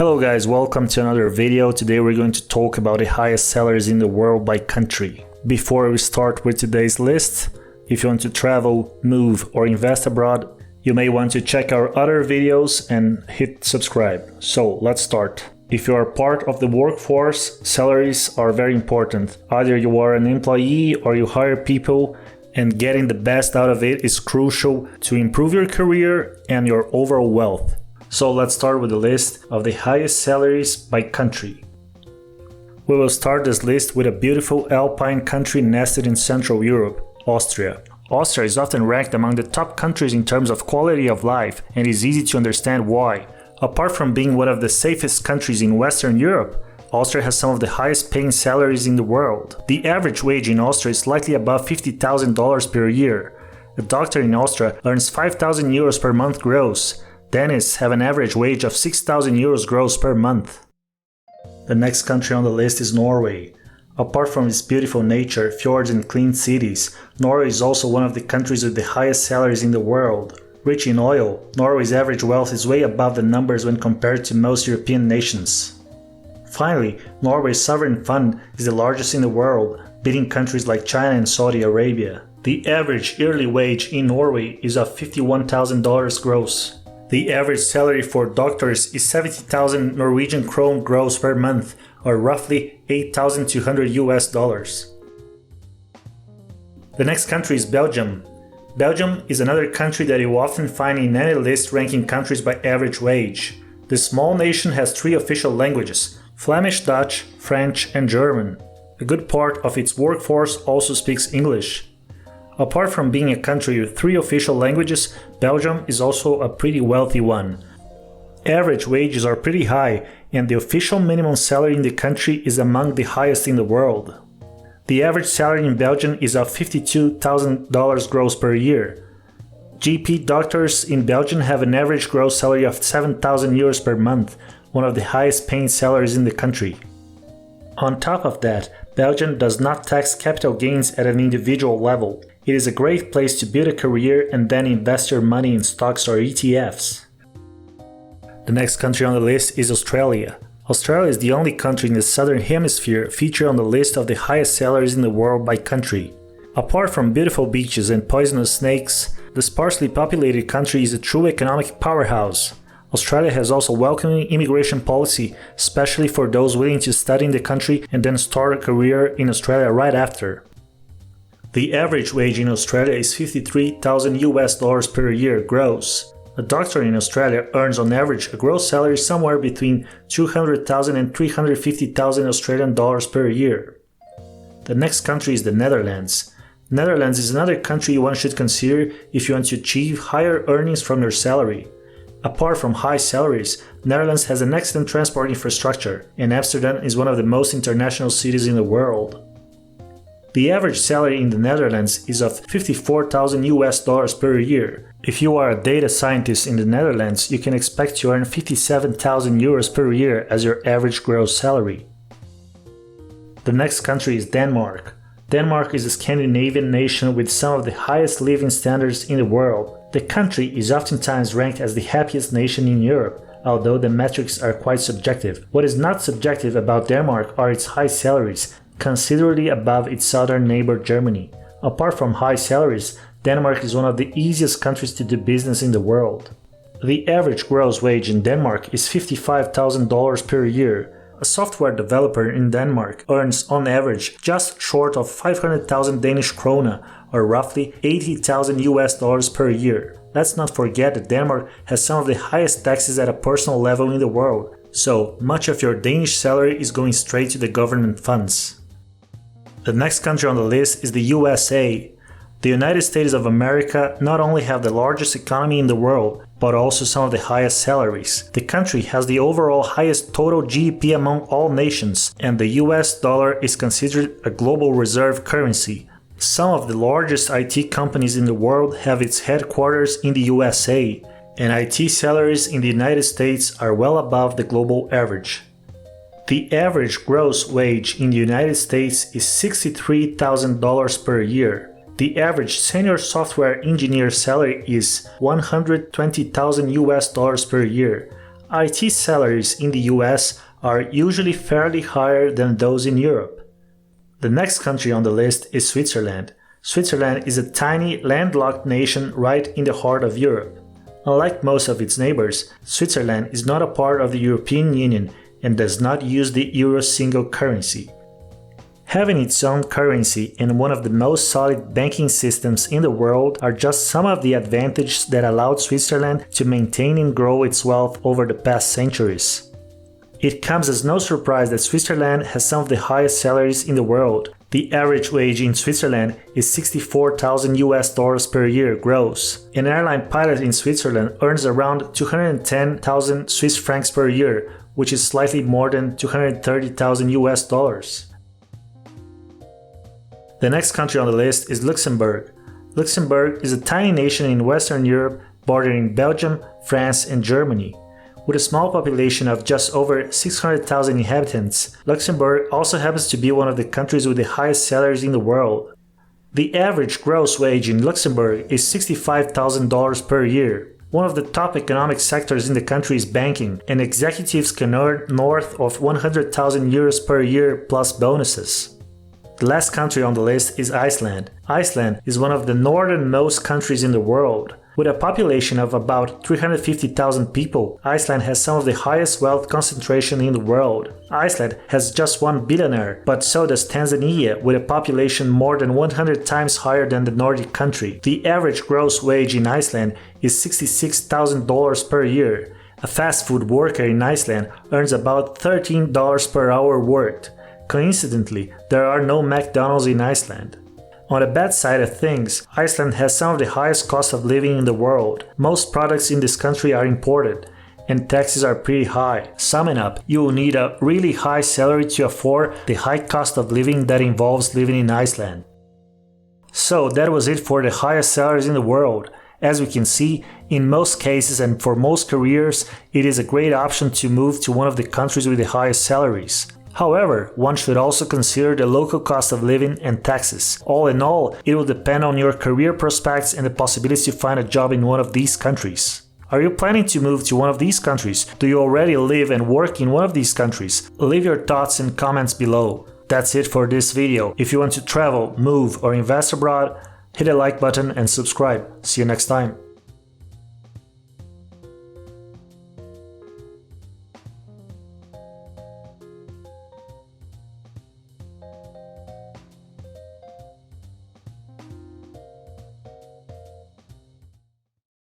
Hello guys, welcome to another video. Today we're going to talk about the highest salaries in the world by country. Before we start with today's list, if you want to travel, move or invest abroad, you may want to check our other videos and hit subscribe. So let's start. If you are part of the workforce, salaries are very important. Either you are an employee or you hire people, and getting the best out of it is crucial to improve your career and your overall wealth. So let's start with the list of the highest salaries by country. We will start this list with a beautiful alpine country nested in Central Europe, Austria. Austria is often ranked among the top countries in terms of quality of life, and is easy to understand why. Apart from being one of the safest countries in Western Europe, Austria has some of the highest paying salaries in the world. The average wage in Austria is slightly above $50,000 per year. A doctor in Austria earns 5,000 euros per month gross. Dentists have an average wage of 6,000 euros gross per month. The next country on the list is Norway. Apart from its beautiful nature, fjords and clean cities, Norway is also one of the countries with the highest salaries in the world. Rich in oil, Norway's average wealth is way above the numbers when compared to most European nations. Finally, Norway's sovereign fund is the largest in the world, beating countries like China and Saudi Arabia. The average yearly wage in Norway is of $51,000 gross. The average salary for doctors is 70,000 Norwegian krone gross per month, or roughly $8,200 US. The next country is Belgium. Belgium is another country that you often find in any list ranking countries by average wage. This small nation has 3 official languages: Flemish, Dutch, French, and German. A good part of its workforce also speaks English. Apart from being a country with 3 official languages, Belgium is also a pretty wealthy one. Average wages are pretty high, and the official minimum salary in the country is among the highest in the world. The average salary in Belgium is of $52,000 gross per year. GP doctors in Belgium have an average gross salary of 7,000 euros per month, one of the highest paying salaries in the country. On top of that, Belgium does not tax capital gains at an individual level. It is a great place to build a career and then invest your money in stocks or ETFs. The next country on the list is Australia. Australia is the only country in the southern hemisphere featured on the list of the highest salaries in the world by country. Apart from beautiful beaches and poisonous snakes, the sparsely populated country is a true economic powerhouse. Australia has also welcoming immigration policy, especially for those willing to study in the country and then start a career in Australia right after. The average wage in Australia is 53,000 US dollars per year gross. A doctor in Australia earns on average a gross salary somewhere between 200,000 and 350,000 Australian dollars per year. The next country is the Netherlands. Netherlands is another country one should consider if you want to achieve higher earnings from your salary. Apart from high salaries, Netherlands has an excellent transport infrastructure, and Amsterdam is one of the most international cities in the world. The average salary in the Netherlands is of 54,000 US dollars per year. If you are a data scientist in the Netherlands, you can expect to earn 57,000 euros per year as your average gross salary. The next country is Denmark. Denmark is a Scandinavian nation with some of the highest living standards in the world. The country is oftentimes ranked as the happiest nation in Europe, although the metrics are quite subjective. What is not subjective about Denmark are its high salaries, considerably above its southern neighbor Germany. Apart from high salaries, Denmark is one of the easiest countries to do business in the world. The average gross wage in Denmark is $55,000 per year. A software developer in Denmark earns on average just short of 500,000 Danish krone, or roughly 80,000 US dollars per year. Let's not forget that Denmark has some of the highest taxes at a personal level in the world, so much of your Danish salary is going straight to the government funds. The next country on the list is the USA. The United States of America not only have the largest economy in the world, but also some of the highest salaries. The country has the overall highest total GDP among all nations, and the US dollar is considered a global reserve currency. Some of the largest IT companies in the world have its headquarters in the USA, and IT salaries in the United States are well above the global average. The average gross wage in the United States is $63,000 per year. The average senior software engineer salary is $120,000 US per year. IT salaries in the US are usually fairly higher than those in Europe. The next country on the list is Switzerland. Switzerland is a tiny, landlocked nation right in the heart of Europe. Unlike most of its neighbors, Switzerland is not a part of the European Union and does not use the euro single currency. Having its own currency and one of the most solid banking systems in the world are just some of the advantages that allowed Switzerland to maintain and grow its wealth over the past centuries. It comes as no surprise that Switzerland has some of the highest salaries in the world. The average wage in Switzerland is $64,000 per year gross. An airline pilot in Switzerland earns around 210,000 Swiss francs per year, which is slightly more than $230,000. The next country on the list is Luxembourg. Luxembourg is a tiny nation in Western Europe bordering Belgium, France, and Germany. With a small population of just over 600,000 inhabitants, Luxembourg also happens to be one of the countries with the highest salaries in the world. The average gross wage in Luxembourg is $65,000 per year. One of the top economic sectors in the country is banking, and executives can earn north of 100,000 euros per year plus bonuses. The last country on the list is Iceland. Iceland is one of the northernmost countries in the world. With a population of about 350,000 people, Iceland has some of the highest wealth concentration in the world. Iceland has just one billionaire, but so does Tanzania, with a population more than 100 times higher than the Nordic country. The average gross wage in Iceland is $66,000 per year. A fast food worker in Iceland earns about $13 per hour worked. Coincidentally, there are no McDonald's in Iceland. On the bad side of things, Iceland has some of the highest cost of living in the world. Most products in this country are imported, and taxes are pretty high. Summing up, you will need a really high salary to afford the high cost of living that involves living in Iceland. So that was it for the highest salaries in the world. As we can see, in most cases and for most careers, it is a great option to move to one of the countries with the highest salaries. However, one should also consider the local cost of living and taxes. All in all, it will depend on your career prospects and the possibility to find a job in one of these countries. Are you planning to move to one of these countries? Do you already live and work in one of these countries? Leave your thoughts and comments below. That's it for this video. If you want to travel, move, or invest abroad, hit the like button and subscribe. See you next time.